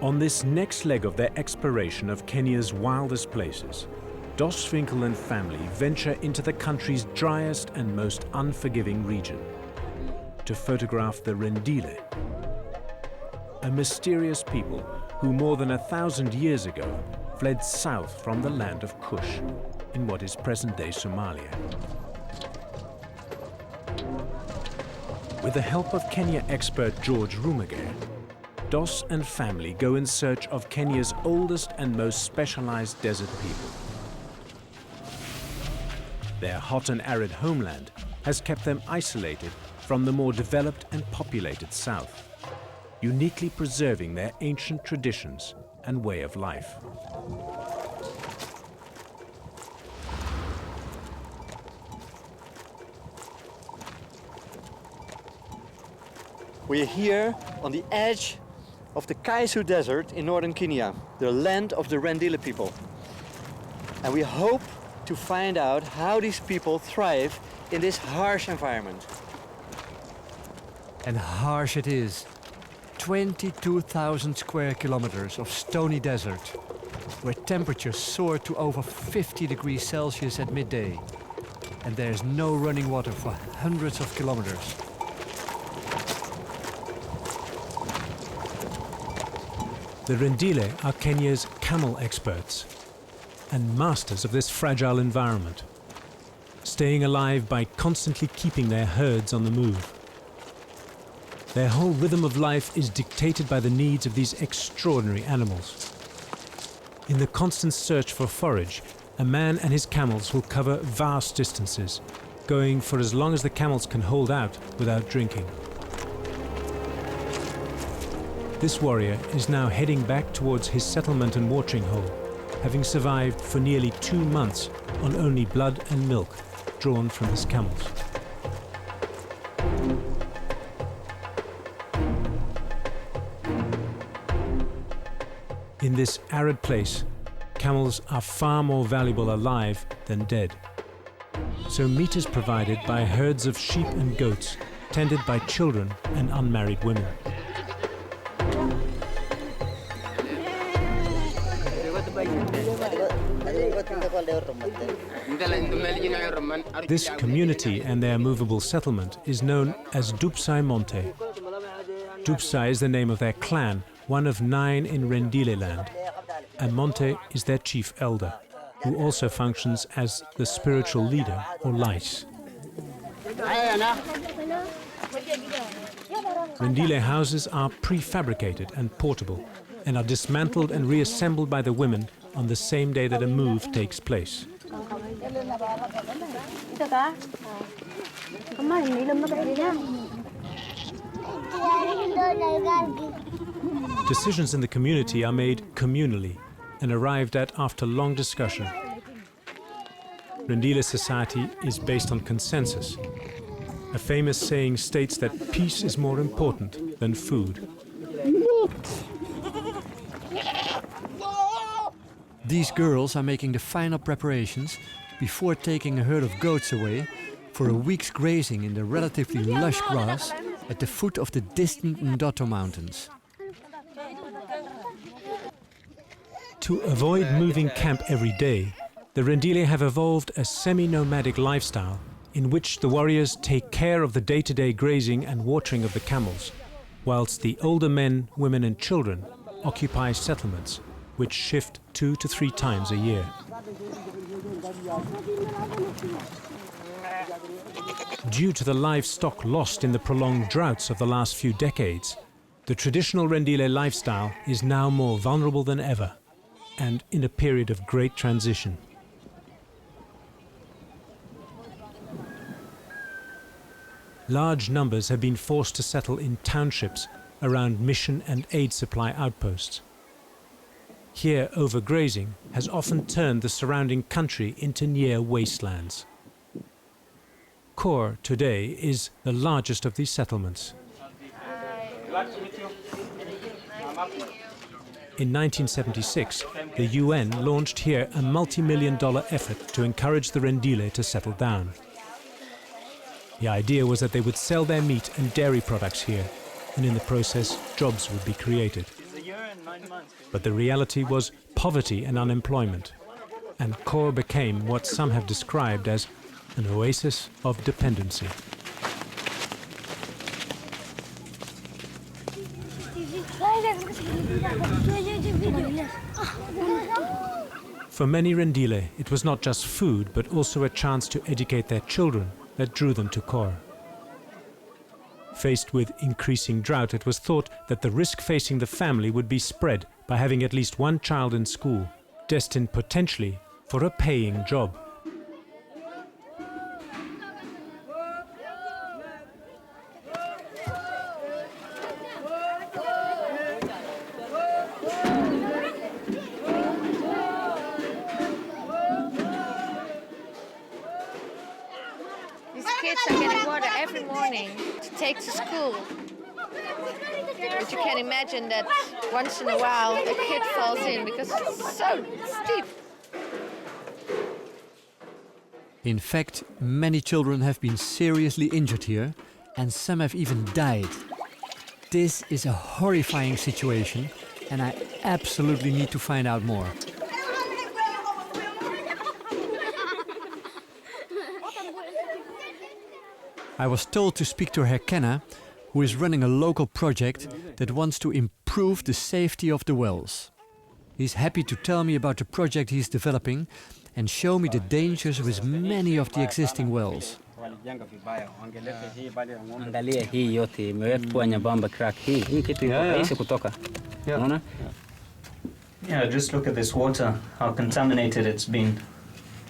On this next leg of their exploration of Kenya's wildest places, Dos Winkel and family venture into the country's driest and most unforgiving region to photograph the Rendile, a mysterious people who more than 1,000 years ago fled south from the land of Kush in what is present-day Somalia. With the help of Kenya expert George Rumage, Dos and family go in search of Kenya's oldest and most specialized desert people. Their hot and arid homeland has kept them isolated from the more developed and populated south, uniquely preserving their ancient traditions and way of life. We're here on the edge of the Kaisu Desert in northern Kenya, the land of the Rendile people. And we hope to find out how these people thrive in this harsh environment. And harsh it is. 22,000 square kilometers of stony desert, where temperatures soar to over 50 degrees Celsius at midday. And there's no running water for hundreds of kilometers. The Rendile are Kenya's camel experts and masters of this fragile environment, staying alive by constantly keeping their herds on the move. Their whole rhythm of life is dictated by the needs of these extraordinary animals. In the constant search for forage, a man and his camels will cover vast distances, going for as long as the camels can hold out without drinking. This warrior is now heading back towards his settlement and watering hole, having survived for nearly 2 months on only blood and milk drawn from his camels. In this arid place, camels are far more valuable alive than dead. So meat is provided by herds of sheep and goats, tended by children and unmarried women. This community and their movable settlement is known as Dupsai Monte. Dupsai is the name of their clan, one of 9 in Rendile land, and Monte is their chief elder, who also functions as the spiritual leader or light. Rendile houses are prefabricated and portable, and are dismantled and reassembled by the women on the same day that a move takes place. Decisions in the community are made communally and arrived at after long discussion. Rendile society is based on consensus. A famous saying states that peace is more important than food. These girls are making the final preparations before taking a herd of goats away for a week's grazing in the relatively lush grass at the foot of the distant Ndoto Mountains. To avoid moving camp every day, the Rendile have evolved a semi-nomadic lifestyle in which the warriors take care of the day-to-day grazing and watering of the camels, whilst the older men, women and children occupy settlements, which shift 2 to 3 times a year. Due to the livestock lost in the prolonged droughts of the last few decades, the traditional Rendile lifestyle is now more vulnerable than ever, and in a period of great transition. Large numbers have been forced to settle in townships around mission and aid supply outposts. Here, overgrazing has often turned the surrounding country into near wastelands. Kor today is the largest of these settlements. In 1976, the UN launched here a multi-million-dollar effort to encourage the Rendile to settle down. The idea was that they would sell their meat and dairy products here, and in the process, jobs would be created. But the reality was poverty and unemployment, and Kor became what some have described as an oasis of dependency. For many Rendile, it was not just food, but also a chance to educate their children that drew them to Kor. Faced with increasing drought, it was thought that the risk facing the family would be spread by having at least one child in school, destined potentially for a paying job. Kids are getting water every morning to take to school. But you can imagine that once in a while a kid falls in because it's so steep. In fact, many children have been seriously injured here, and some have even died. This is a horrifying situation, and I absolutely need to find out more. I was told to speak to Herr Kenna, who is running a local project that wants to improve the safety of the wells. He's happy to tell me about the project he's developing and show me the dangers with many of the existing wells. Angalia hii yote imewekwa nyembamba crack hii kitu iko rahisi kutoka. Unaona? Yeah, just look at this water, how contaminated it's been.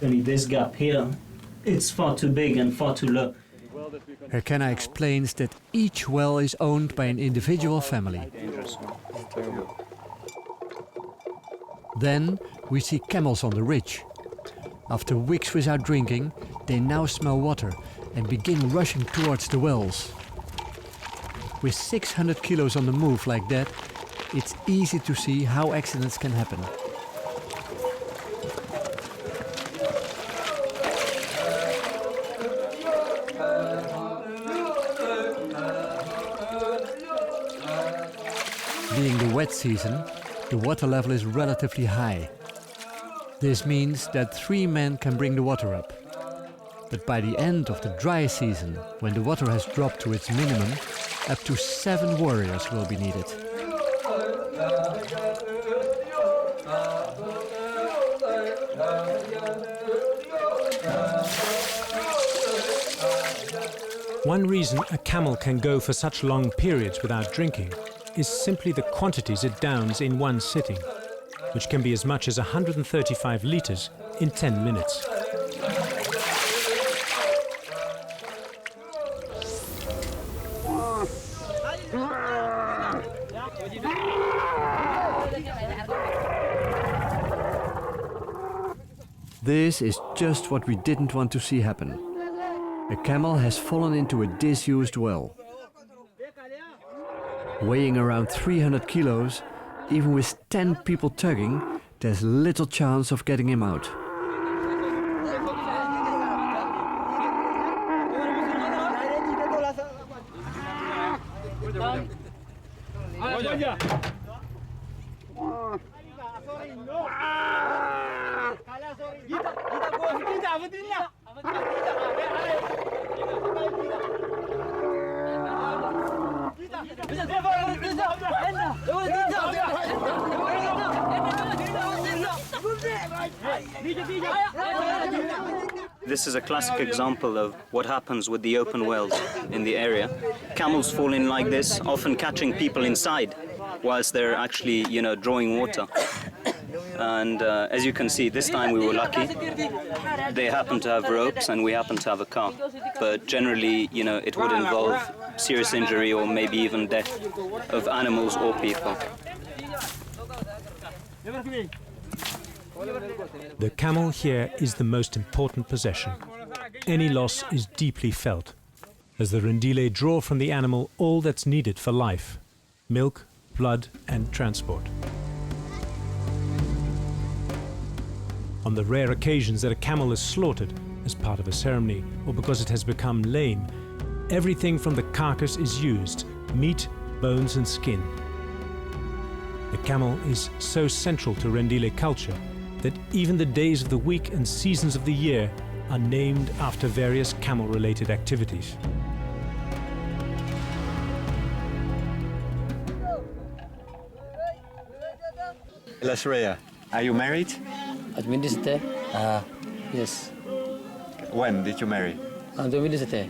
Only this gap here, it's far too big and far too low. Herr Kenna explains that each well is owned by an individual family. Then we see camels on the ridge. After weeks without drinking, they now smell water and begin rushing towards the wells. With 600 kilos on the move like that, it's easy to see how accidents can happen. Being the wet season, the water level is relatively high. This means that 3 men can bring the water up. But by the end of the dry season, when the water has dropped to its minimum, up to 7 warriors will be needed. One reason a camel can go for such long periods without drinking is simply the quantities it downs in one sitting, which can be as much as 135 litres in 10 minutes. This is just what we didn't want to see happen. A camel has fallen into a disused well. Weighing around 300 kilos, even with 10 people tugging, there's little chance of getting him out. This is a classic example of what happens with the open wells in the area. Camels fall in like this, often catching people inside, whilst they're actually, drawing water. And as you can see, this time we were lucky. They happen to have ropes and we happen to have a car. But generally, it would involve serious injury or maybe even death of animals or people. The camel here is the most important possession. Any loss is deeply felt, as the Rendile draw from the animal all that's needed for life: milk, blood and transport. On the rare occasions that a camel is slaughtered as part of a ceremony or because it has become lame, everything from the carcass is used: meat, bones and skin. The camel is so central to Rendile culture that even the days of the week and seasons of the year are named after various camel-related activities. Lasrea, are you married? Administrator? Yes. When did you marry? Administrator.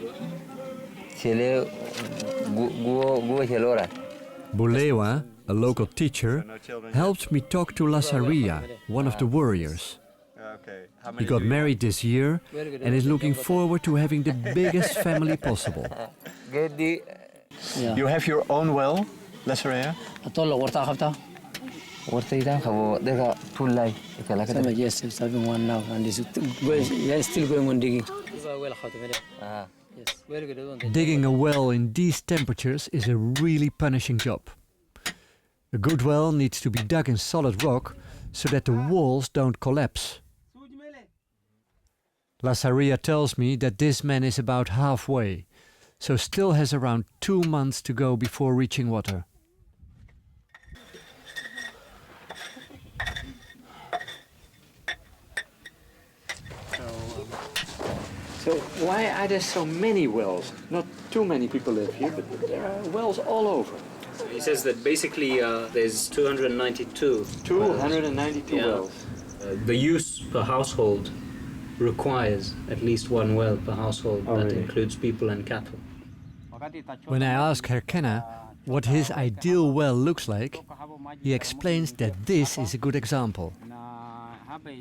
Bulewa, a local teacher, helped me talk to Lasarea, one of the warriors. Okay. He got married this year and is looking forward to having the biggest family possible. Yeah. You have your own well, Lasrea? Yes, it's having one now, and it's still going on digging. Yes, very good. Digging a well in these temperatures is a really punishing job. A good well needs to be dug in solid rock so that the walls don't collapse. Lasarea tells me that this man is about halfway, so still has around 2 months to go before reaching water. So why are there so many wells? Not too many people live here, but there are wells all over. He says that basically there's 292. 292 Yeah. wells. The use per household requires at least one well per household. Oh, that really? includes people and cattle. When I ask Herkenna what his ideal well looks like, he explains that this is a good example.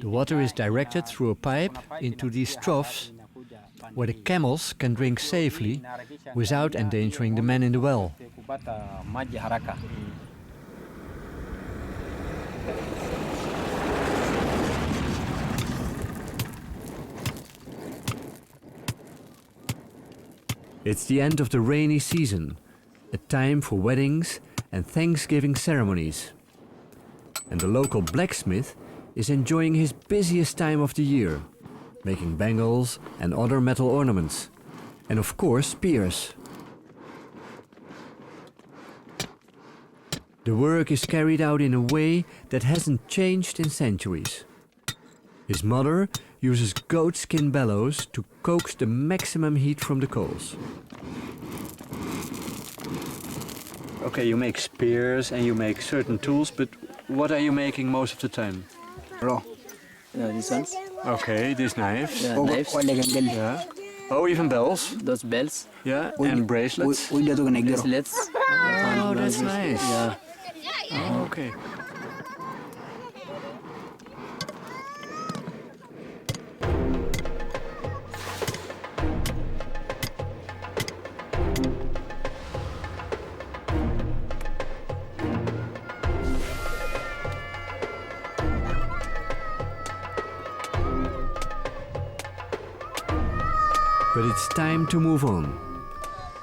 The water is directed through a pipe into these troughs where the camels can drink safely without endangering the men in the well. It's the end of the rainy season, a time for weddings and Thanksgiving ceremonies. And the local blacksmith is enjoying his busiest time of the year, making bangles and other metal ornaments, and of course spears. The work is carried out in a way that hasn't changed in centuries. His mother uses goat skin bellows to coax the maximum heat from the coals. Okay, you make spears and you make certain tools, but what are you making most of the time? Raw. Yeah, these ones. Okay, these knives. Yeah, knives. Yeah. Oh, even bells. Those bells. Yeah, and bracelets. Bracelets. Oh, that's nice. Yeah. Oh, okay. But it's time to move on.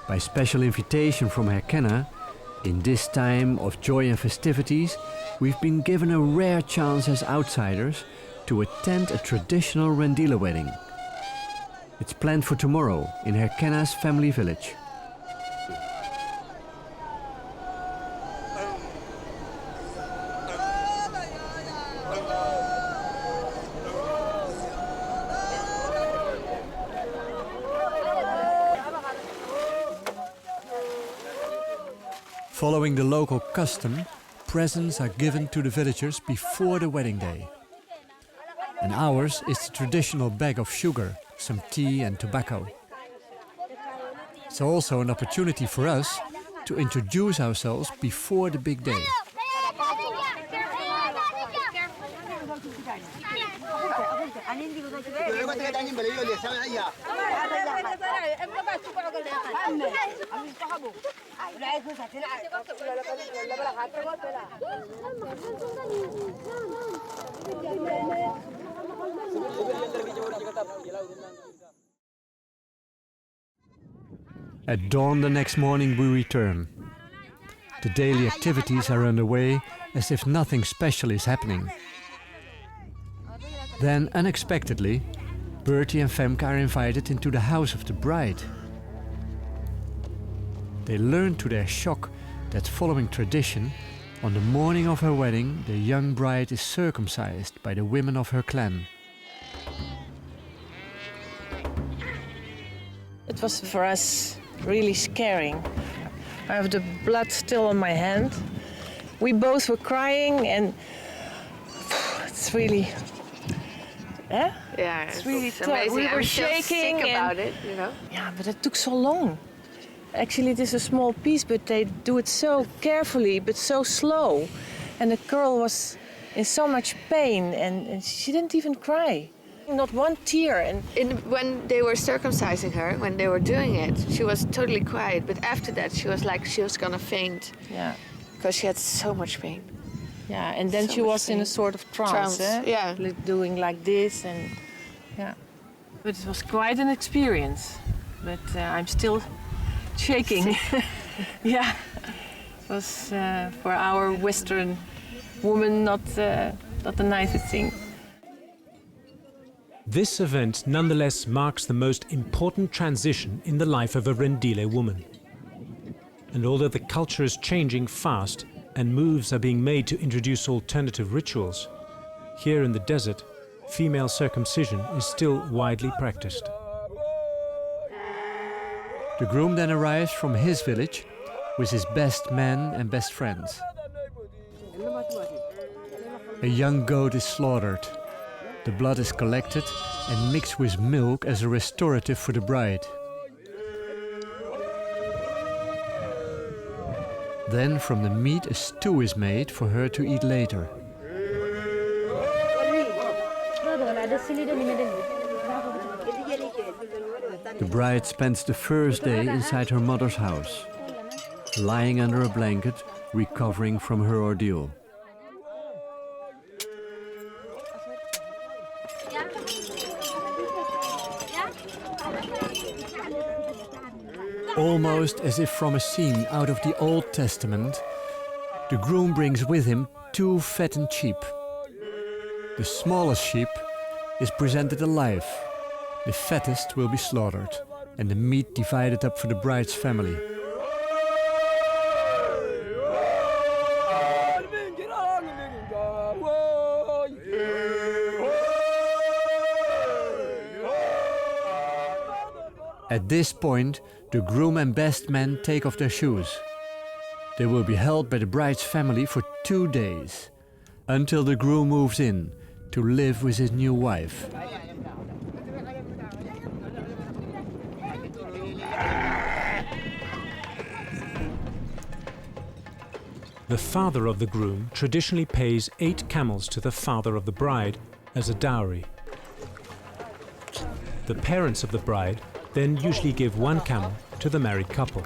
By special invitation from Herkenna, in this time of joy and festivities, we've been given a rare chance as outsiders to attend a traditional Rendile wedding. It's planned for tomorrow in Herkenna's family village. Following the local custom, presents are given to the villagers before the wedding day. And ours is the traditional bag of sugar, some tea and tobacco. It's also an opportunity for us to introduce ourselves before the big day. At dawn the next morning we return. The daily activities are underway as if nothing special is happening. Then, unexpectedly, Bertie and Femke are invited into the house of the bride. They learn to their shock that following tradition, On the morning of her wedding, the young bride is circumcised by the women of her clan. It was for us really scaring. I have the blood still on my hand. We both were crying and it's really... Yeah, it's really it's tough. amazing. We were I'm still shaking sick and- about it, you know. Yeah, but it took so long. Actually, it is a small piece, but they do it so carefully, but so slow. And the girl was in so much pain, and she didn't even cry. Not one tear. And When they were circumcising her, when they were doing it, she was totally quiet. But after that, she was like she was gonna faint yeah, because she had so much pain. yeah. And then So she much was in a pain. sort of trance, Yeah. doing like this, and yeah. But it was quite an experience. But I'm still shaking. Yeah, it was for our Western woman not the nicest thing. This event nonetheless marks the most important transition in the life of a Rendile woman. And although the culture is changing fast and moves are being made to introduce alternative rituals, here in the desert, female circumcision is still widely practiced. The groom then arrives from his village with his best men and best friends. A young goat is slaughtered. The blood is collected and mixed with milk as a restorative for the bride. Then from the meat a stew is made for her to eat later. The bride spends the first day inside her mother's house, lying under a blanket, recovering from her ordeal. Almost as if from a scene out of the Old Testament, the groom brings with him 2 fattened sheep. The smallest sheep is presented alive. The fattest will be slaughtered and the meat divided up for the bride's family. At this point, the groom and best men take off their shoes. They will be held by the bride's family for 2 days, until the groom moves in to live with his new wife. The father of the groom traditionally pays 8 camels to the father of the bride as a dowry. The parents of the bride then usually give 1 camel to the married couple.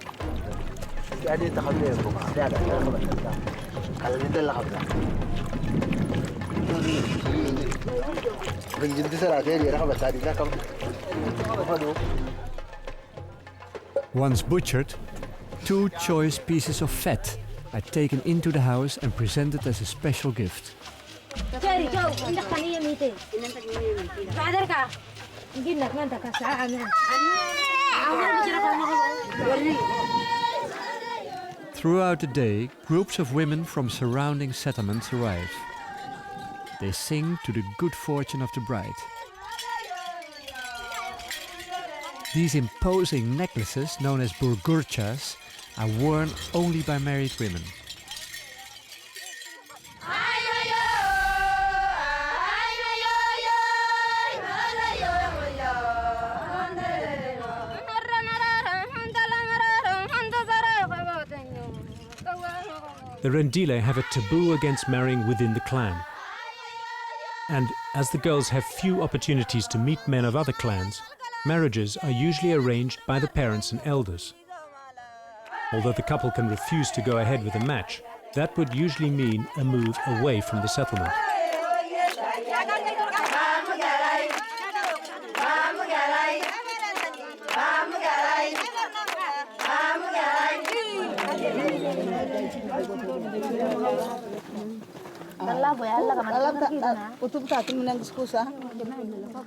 Once butchered, 2 choice pieces of fat are taken into the house and presented as a special gift. Throughout the day, groups of women from surrounding settlements arrive. They sing to the good fortune of the bride. These imposing necklaces, known as burgurchas, are worn only by married women. The Rendile have a taboo against marrying within the clan. And as the girls have few opportunities to meet men of other clans, marriages are usually arranged by the parents and elders. Although the couple can refuse to go ahead with a match, that would usually mean a move away from the settlement.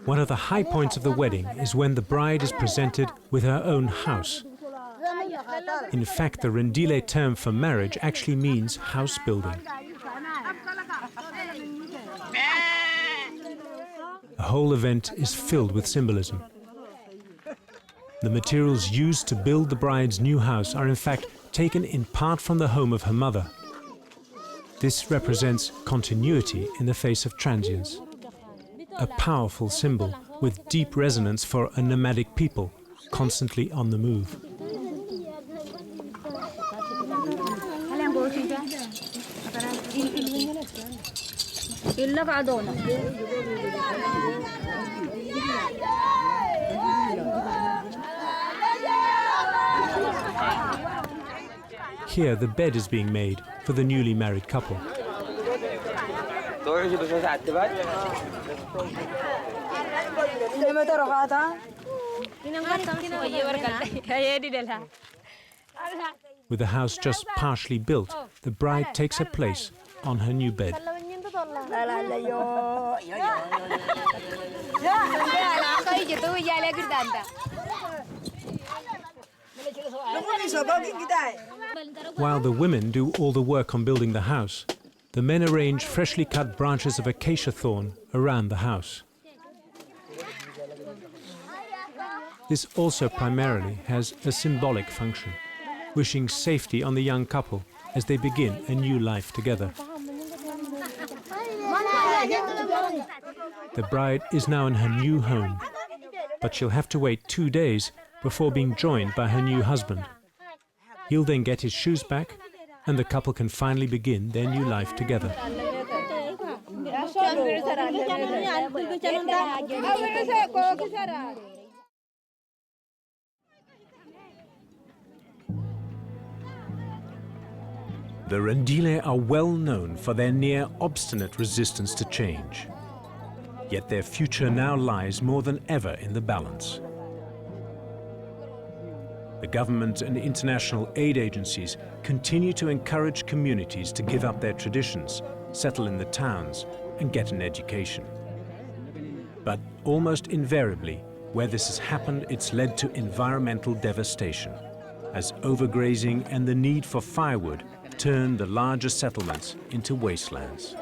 One of the high points of the wedding is when the bride is presented with her own house. In fact, the Rendile term for marriage actually means house building. The whole event is filled with symbolism. The materials used to build the bride's new house are in fact taken in part from the home of her mother. This represents continuity in the face of transience. A powerful symbol with deep resonance for a nomadic people constantly on the move. Here the bed is being made for the newly married couple. With the house just partially built, the bride takes her place on her new bed. While the women do all the work on building the house, the men arrange freshly cut branches of acacia thorn around the house. This also primarily has a symbolic function, wishing safety on the young couple as they begin a new life together. The bride is now in her new home, but she'll have to wait 2 days before being joined by her new husband. He'll then get his shoes back, and the couple can finally begin their new life together. The Rendile are well known for their near obstinate resistance to change. Yet their future now lies more than ever in the balance. The government and international aid agencies continue to encourage communities to give up their traditions, settle in the towns, and get an education. But almost invariably, where this has happened, it's led to environmental devastation, as overgrazing and the need for firewood turn the larger settlements into wastelands.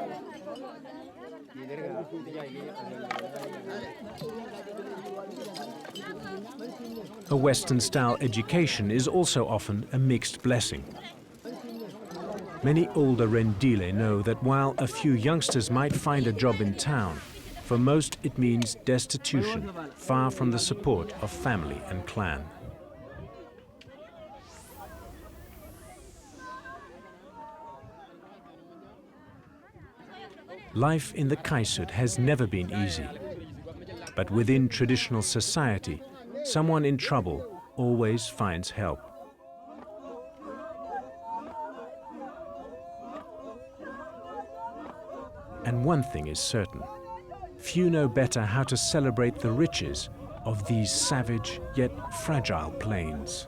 A Western-style education is also often a mixed blessing. Many older Rendile know that while a few youngsters might find a job in town, for most it means destitution, far from the support of family and clan. Life in the Kaisut has never been easy, but within traditional society, someone in trouble always finds help. And one thing is certain, few know better how to celebrate the riches of these savage yet fragile plains.